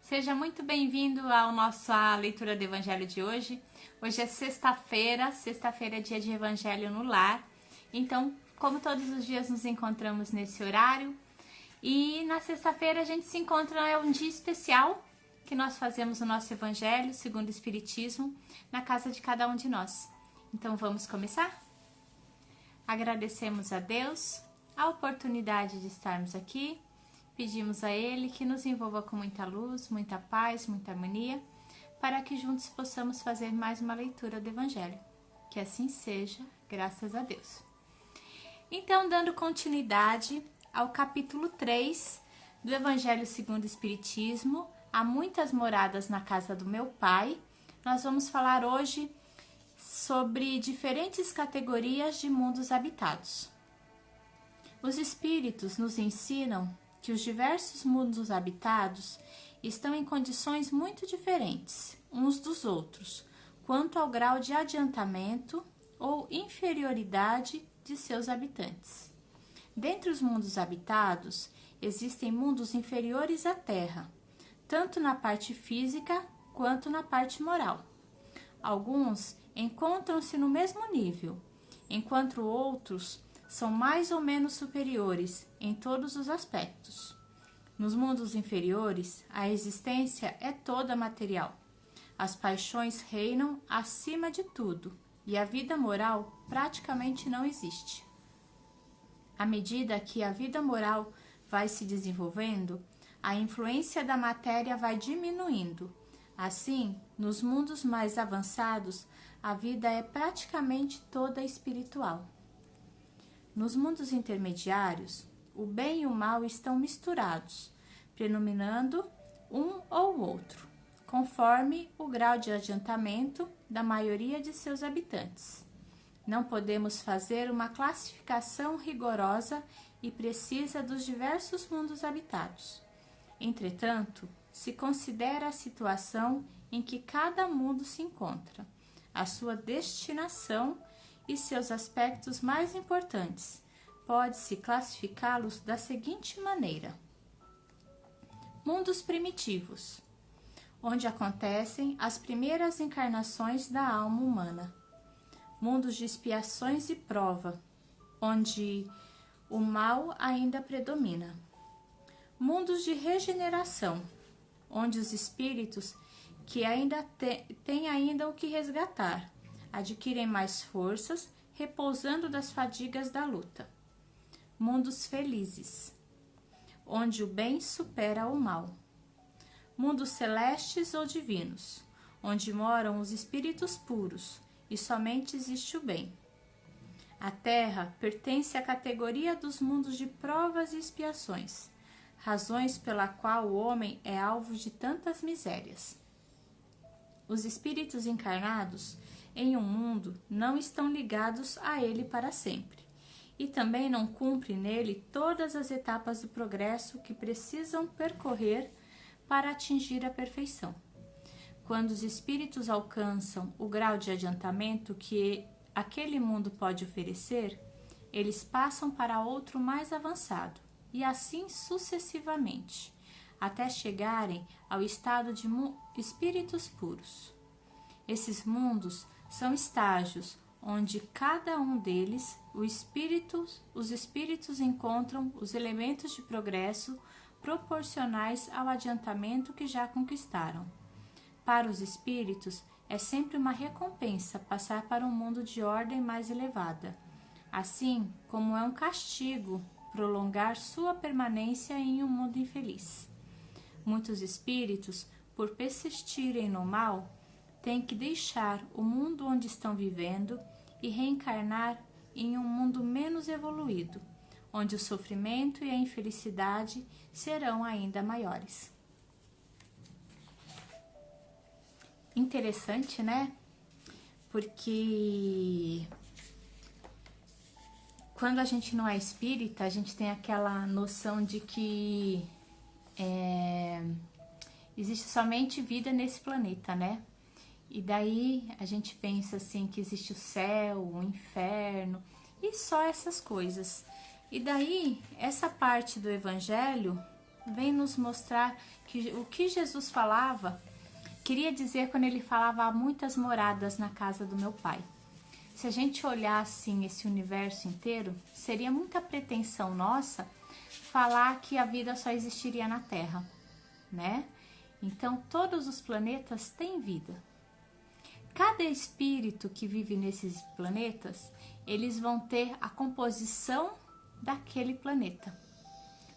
Seja muito bem-vindo à nossa leitura do Evangelho de hoje. Hoje é sexta-feira é dia de Evangelho no Lar. Então, como todos os dias nos encontramos nesse horário, e na sexta-feira a gente se encontra, é um dia especial que nós fazemos o nosso Evangelho segundo o Espiritismo na casa de cada um de nós. Então, vamos começar? Agradecemos a Deus a oportunidade de estarmos aqui. Pedimos a Ele que nos envolva com muita luz, muita paz, muita harmonia, para que juntos possamos fazer mais uma leitura do Evangelho. Que assim seja, graças a Deus. Então, dando continuidade ao capítulo 3 do Evangelho segundo o Espiritismo, Há muitas moradas na casa do meu Pai, nós vamos falar hoje sobre diferentes categorias de mundos habitados. Os Espíritos nos ensinam que os diversos mundos habitados estão em condições muito diferentes uns dos outros, quanto ao grau de adiantamento ou inferioridade de seus habitantes. Dentre os mundos habitados, existem mundos inferiores à Terra, tanto na parte física quanto na parte moral. Alguns encontram-se no mesmo nível, enquanto outros são mais ou menos superiores em todos os aspectos. Nos mundos inferiores, a existência é toda material. As paixões reinam acima de tudo e a vida moral praticamente não existe. À medida que a vida moral vai se desenvolvendo, a influência da matéria vai diminuindo. Assim, nos mundos mais avançados, a vida é praticamente toda espiritual. Nos mundos intermediários, o bem e o mal estão misturados, predominando um ou outro, conforme o grau de adiantamento da maioria de seus habitantes. Não podemos fazer uma classificação rigorosa e precisa dos diversos mundos habitados. Entretanto, se considera a situação em que cada mundo se encontra, a sua destinação e seus aspectos mais importantes, pode-se classificá-los da seguinte maneira: mundos primitivos, onde acontecem as primeiras encarnações da alma humana. Mundos de expiações e prova, onde o mal ainda predomina. Mundos de regeneração, onde os espíritos que ainda têm ainda o que resgatar, adquirem mais forças, repousando das fadigas da luta. Mundos felizes, onde o bem supera o mal. Mundos celestes ou divinos, onde moram os espíritos puros e somente existe o bem. A Terra pertence à categoria dos mundos de provas e expiações, razões pela qual o homem é alvo de tantas misérias. Os espíritos encarnados em um mundo não estão ligados a ele para sempre, e também não cumprem nele todas as etapas do progresso que precisam percorrer para atingir a perfeição. Quando os espíritos alcançam o grau de adiantamento que aquele mundo pode oferecer, eles passam para outro mais avançado, e assim sucessivamente, até chegarem ao estado de espíritos puros. Esses mundos são estágios onde cada um deles, os espíritos encontram os elementos de progresso proporcionais ao adiantamento que já conquistaram. Para os espíritos, é sempre uma recompensa passar para um mundo de ordem mais elevada, assim como é um castigo prolongar sua permanência em um mundo infeliz. Muitos espíritos, por persistirem no mal, têm que deixar o mundo onde estão vivendo e reencarnar em um mundo menos evoluído, onde o sofrimento e a infelicidade serão ainda maiores. Interessante, né? Porque quando a gente não é espírita, a gente tem aquela noção de que existe somente vida nesse planeta, né? E daí a gente pensa assim que existe o céu, o inferno e só essas coisas. E daí essa parte do Evangelho vem nos mostrar que o que Jesus falava, queria dizer quando ele falava há muitas moradas na casa do meu Pai. Se a gente olhar assim esse universo inteiro, seria muita pretensão nossa falar que a vida só existiria na Terra, né? Então todos os planetas têm vida. Cada espírito que vive nesses planetas, eles vão ter a composição daquele planeta.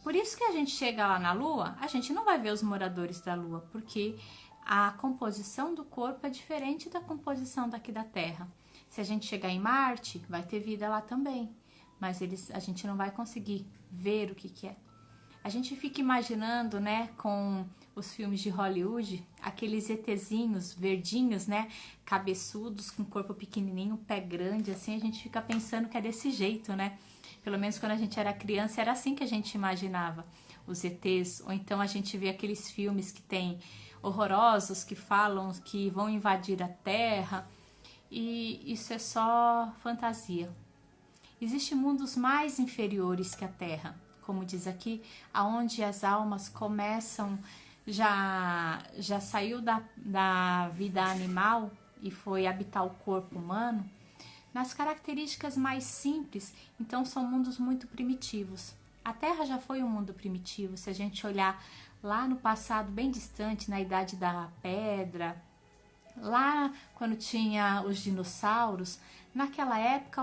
Por isso que a gente chega lá na Lua, a gente não vai ver os moradores da Lua, porque a composição do corpo é diferente da composição daqui da Terra. Se a gente chegar em Marte, vai ter vida lá também, mas a gente não vai conseguir ver o que é. A gente fica imaginando, né, com os filmes de Hollywood, aqueles ETzinhos verdinhos, né, cabeçudos, com corpo pequenininho, pé grande, assim, a gente fica pensando que é desse jeito, né? Pelo menos quando a gente era criança, era assim que a gente imaginava os ETs. Ou então a gente vê aqueles filmes que tem horrorosos, que falam que vão invadir a Terra. E isso é só fantasia. Existem mundos mais inferiores que a Terra, como diz aqui, aonde as almas começam, já saiu da vida animal e foi habitar o corpo humano, nas características mais simples, então são mundos muito primitivos. A Terra já foi um mundo primitivo, se a gente olhar lá no passado bem distante, na Idade da Pedra, lá quando tinha os dinossauros, naquela época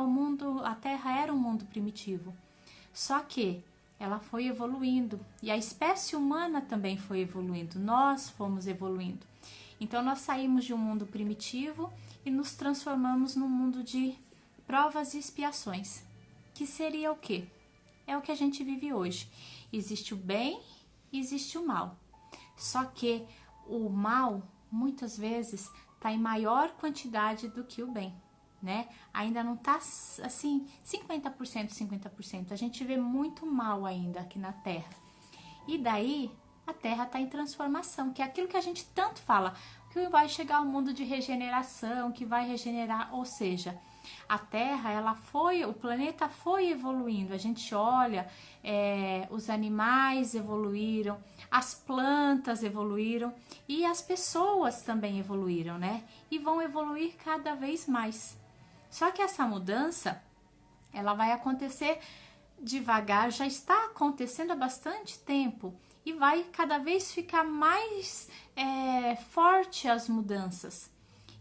a Terra era um mundo primitivo. Só que ela foi evoluindo e a espécie humana também foi evoluindo, nós fomos evoluindo. Então nós saímos de um mundo primitivo e nos transformamos num mundo de provas e expiações, que seria o quê? É o que a gente vive hoje. Existe o bem e existe o mal. Só que o mal, muitas vezes, está em maior quantidade do que o bem, né? Ainda não está assim, 50%, 50%. A gente vê muito mal ainda aqui na Terra. E daí, a Terra está em transformação, que é aquilo que a gente tanto fala, que vai chegar ao mundo de regeneração, que vai regenerar, ou seja, a Terra, o planeta foi evoluindo. A gente olha, os animais evoluíram, as plantas evoluíram e as pessoas também evoluíram, né? E vão evoluir cada vez mais. Só que essa mudança, ela vai acontecer devagar, já está acontecendo há bastante tempo e vai cada vez ficar mais forte as mudanças.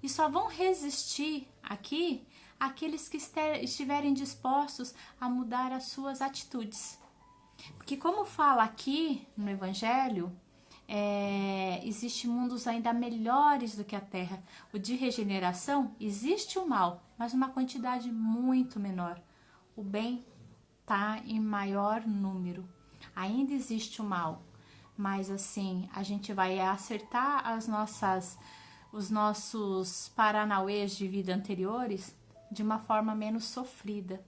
E só vão resistir aqui aqueles que estiverem dispostos a mudar as suas atitudes. Porque como fala aqui no Evangelho, existem mundos ainda melhores do que a Terra. O de regeneração, existe o mal, mas uma quantidade muito menor. O bem está em maior número. Ainda existe o mal, mas assim, a gente vai acertar os nossos paranauês de vida anteriores de uma forma menos sofrida.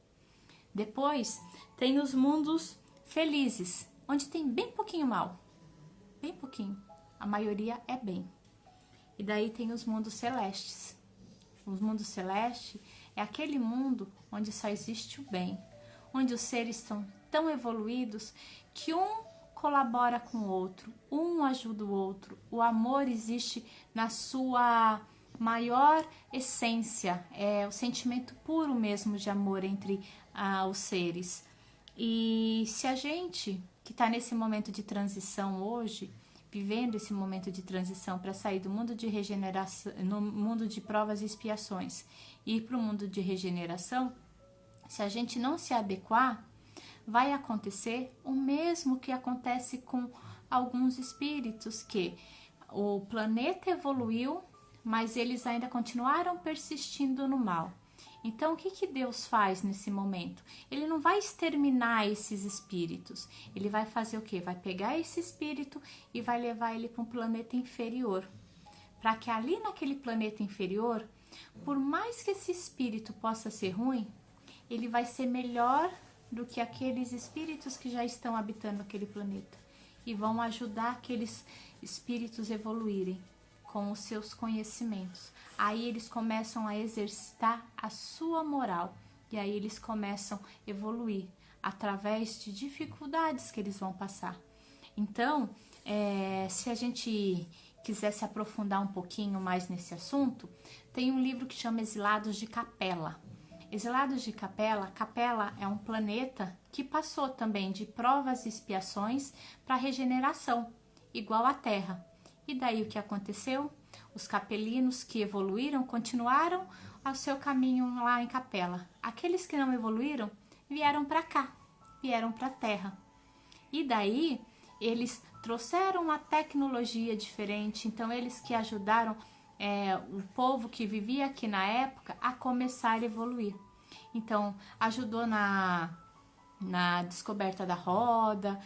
Depois, tem os mundos felizes, onde tem bem pouquinho mal. Bem pouquinho. A maioria é bem. E daí tem os mundos celestes. Os mundos celestes é aquele mundo onde só existe o bem. Onde os seres estão tão evoluídos que um colabora com o outro, um ajuda o outro. O amor existe na sua maior essência, é o sentimento puro mesmo de amor entre os seres. E se a gente que está nesse momento de transição hoje, vivendo esse momento de transição para sair do mundo de regeneração, no mundo de provas e expiações, e ir para o mundo de regeneração, se a gente não se adequar, vai acontecer o mesmo que acontece com alguns espíritos, que o planeta evoluiu, mas eles ainda continuaram persistindo no mal. Então, o que Deus faz nesse momento? Ele não vai exterminar esses espíritos. Ele vai fazer o quê? Vai pegar esse espírito e vai levar ele para um planeta inferior. Para que ali naquele planeta inferior, por mais que esse espírito possa ser ruim, ele vai ser melhor do que aqueles espíritos que já estão habitando aquele planeta. E vão ajudar aqueles espíritos a evoluírem com os seus conhecimentos. Aí eles começam a exercitar a sua moral. E aí eles começam a evoluir através de dificuldades que eles vão passar. Então, se a gente quiser se aprofundar um pouquinho mais nesse assunto, tem um livro que chama Exilados de Capela. Exilados de Capela, Capela é um planeta que passou também de provas e expiações para regeneração, igual à Terra. E daí o que aconteceu? Os capelinos que evoluíram continuaram ao seu caminho lá em Capela. Aqueles que não evoluíram vieram para cá, vieram para a Terra. E daí eles trouxeram uma tecnologia diferente, então eles que ajudaram o povo que vivia aqui na época a começar a evoluir. Então ajudou na descoberta da roda,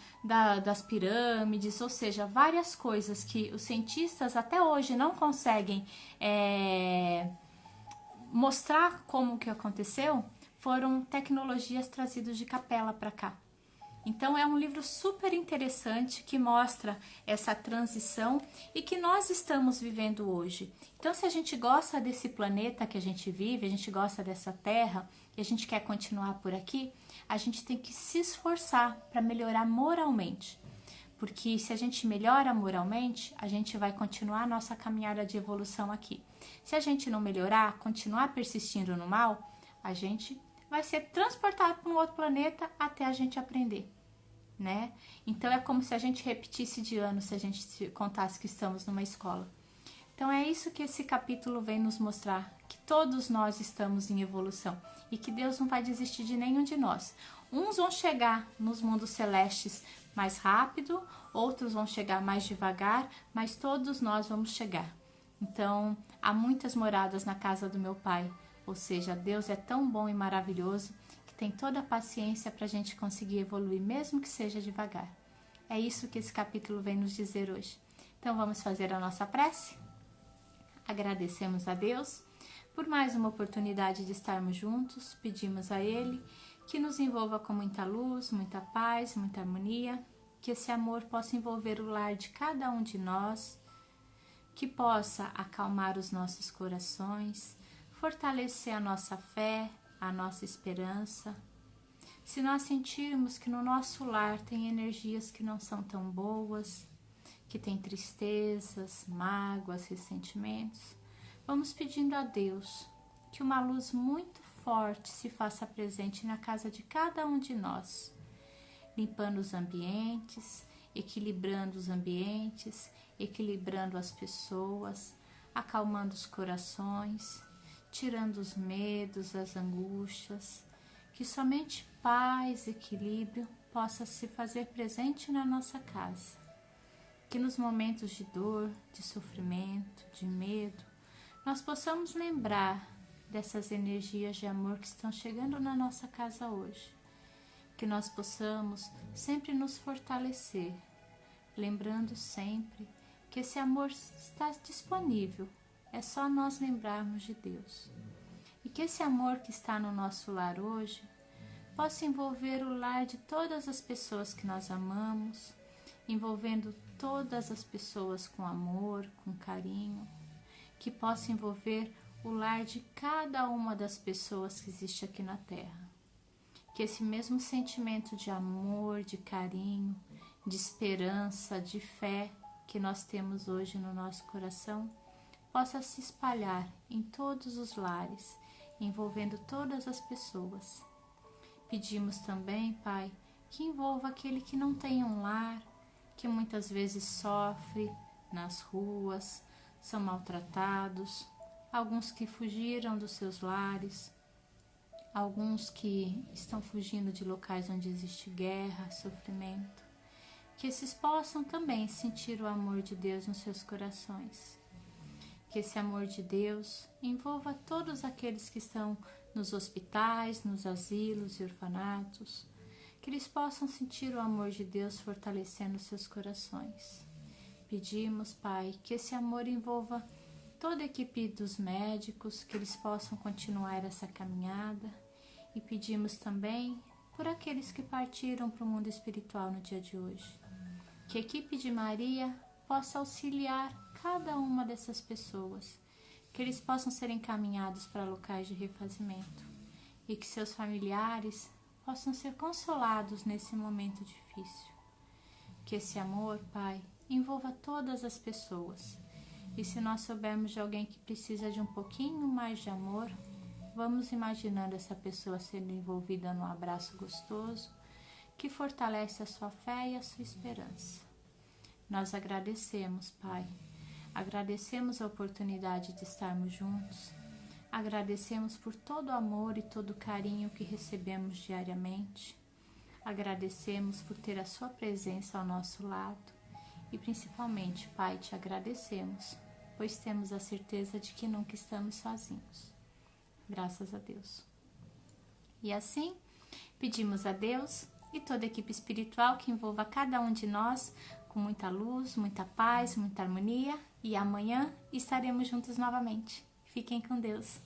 das pirâmides, ou seja, várias coisas que os cientistas até hoje não conseguem mostrar como que aconteceu, foram tecnologias trazidas de Capela para cá. Então é um livro super interessante que mostra essa transição e que nós estamos vivendo hoje. Então se a gente gosta desse planeta que a gente vive, a gente gosta dessa terra e a gente quer continuar por aqui, a gente tem que se esforçar para melhorar moralmente. Porque se a gente melhora moralmente, a gente vai continuar a nossa caminhada de evolução aqui. Se a gente não melhorar, continuar persistindo no mal, a gente vai ser transportado para um outro planeta até a gente aprender, né? Então é como se a gente repetisse de ano, se a gente contasse que estamos numa escola. Então é isso que esse capítulo vem nos mostrar, que todos nós estamos em evolução e que Deus não vai desistir de nenhum de nós. Uns vão chegar nos mundos celestes mais rápido, outros vão chegar mais devagar, mas todos nós vamos chegar. Então há muitas moradas na casa do meu Pai, ou seja, Deus é tão bom e maravilhoso que tem toda a paciência para a gente conseguir evoluir, mesmo que seja devagar. É isso que esse capítulo vem nos dizer hoje. Então vamos fazer a nossa prece? Agradecemos a Deus por mais uma oportunidade de estarmos juntos, pedimos a Ele que nos envolva com muita luz, muita paz, muita harmonia, que esse amor possa envolver o lar de cada um de nós, que possa acalmar os nossos corações, fortalecer a nossa fé, a nossa esperança. Se nós sentirmos que no nosso lar tem energias que não são tão boas, que tem tristezas, mágoas, ressentimentos, vamos pedindo a Deus que uma luz muito forte se faça presente na casa de cada um de nós, limpando os ambientes, equilibrando os ambientes, equilibrando as pessoas, acalmando os corações, tirando os medos, as angústias, que somente paz e equilíbrio possa se fazer presente na nossa casa. Que nos momentos de dor, de sofrimento, de medo, nós possamos lembrar dessas energias de amor que estão chegando na nossa casa hoje. Que nós possamos sempre nos fortalecer, lembrando sempre que esse amor está disponível, é só nós lembrarmos de Deus. E que esse amor que está no nosso lar hoje possa envolver o lar de todas as pessoas que nós amamos, envolvendo todas as pessoas com amor, com carinho, que possa envolver o lar de cada uma das pessoas que existe aqui na Terra. Que esse mesmo sentimento de amor, de carinho, de esperança, de fé que nós temos hoje no nosso coração, possa se espalhar em todos os lares, envolvendo todas as pessoas. Pedimos também, Pai, que envolva aquele que não tem um lar, que muitas vezes sofre nas ruas, são maltratados, alguns que fugiram dos seus lares, alguns que estão fugindo de locais onde existe guerra, sofrimento, que esses possam também sentir o amor de Deus nos seus corações. Que esse amor de Deus envolva todos aqueles que estão nos hospitais, nos asilos e orfanatos, que eles possam sentir o amor de Deus fortalecendo seus corações. Pedimos, Pai, que esse amor envolva toda a equipe dos médicos, que eles possam continuar essa caminhada, e pedimos também por aqueles que partiram para o mundo espiritual no dia de hoje. Que a equipe de Maria possa auxiliar cada uma dessas pessoas, que eles possam ser encaminhados para locais de refazimento e que seus familiares possam ser consolados nesse momento difícil. Que esse amor, Pai, envolva todas as pessoas. E se nós soubermos de alguém que precisa de um pouquinho mais de amor, vamos imaginando essa pessoa sendo envolvida num abraço gostoso, que fortalece a sua fé e a sua esperança. Nós agradecemos, Pai. Agradecemos a oportunidade de estarmos juntos. Agradecemos por todo o amor e todo o carinho que recebemos diariamente. Agradecemos por ter a sua presença ao nosso lado. E principalmente, Pai, te agradecemos, pois temos a certeza de que nunca estamos sozinhos. Graças a Deus. E assim, pedimos a Deus e toda a equipe espiritual que envolva cada um de nós com muita luz, muita paz, muita harmonia. E amanhã estaremos juntos novamente. Fiquem com Deus.